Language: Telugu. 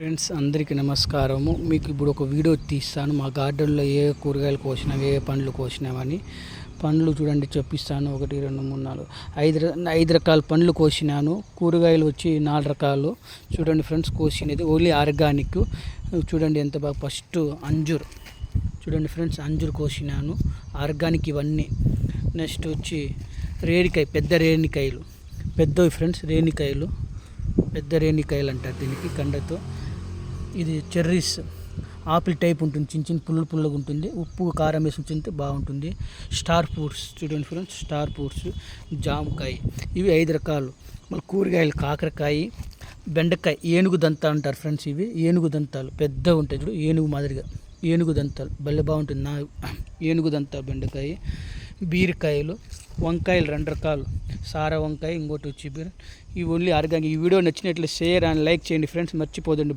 ఫ్రెండ్స్ అందరికీ నమస్కారము. మీకు ఇప్పుడు ఒక వీడియో తీస్తాను. మా గార్డెన్లో ఏ కూరగాయలు కోసినాం, ఏ పండ్లు కోసినామని. పండ్లు చూడండి చెప్పిస్తాను. 1 2 3 4 5 రకాల పండ్లు కోసినాను. కూరగాయలు వచ్చి 4 రకాలు. చూడండి ఫ్రెండ్స్, కోసినది ఓన్లీ ఆర్గానిక్. చూడండి ఎంత బాగా. ఫస్ట్ అంజూర్ చూడండి ఫ్రెండ్స్, అంజూర్ కోసినాను ఆర్గానిక్ ఇవన్నీ. నెక్స్ట్ వచ్చి రేణికాయ, పెద్ద రేణికాయలు, పెద్దవి ఫ్రెండ్స్, రేణికాయలు, పెద్ద రేణికాయలు అంటారు దీనికి కండతో. ఇది చెర్రీస్, ఆపిల్ టైప్ ఉంటుంది, చిన్న చిన్న పుల్లగా ఉంటుంది. ఉప్పు కారం వేసి ఉంచితే బాగుంటుంది. స్టార్ ఫ్రూట్స్ చూడండి ఫ్రెండ్స్, స్టార్ ఫ్రూట్స్, జామకాయ, ఇవి 5 రకాలు. మళ్ళీ కూరగాయలు కాకరకాయ, బెండకాయ, ఏనుగు దంతాలు అంటారు ఫ్రెండ్స్. ఇవి ఏనుగు దంతాలు పెద్దగా ఉంటాయి చూడు, ఏనుగు మాదిరిగా, ఏనుగు దంతాలు భలే బాగుంటుంది. ఏనుగు దంతాలు, బెండకాయ, బీరకాయలు, వంకాయలు 2 రకాలు, సారా వంకాయ, ఇంకోటి వచ్చి ఇవి ఓన్లీ ఆర్గానిక్. ఈ వీడియో నచ్చినట్లు షేర్ అండ్ లైక్ చేయండి ఫ్రెండ్స్, మర్చిపోదండి.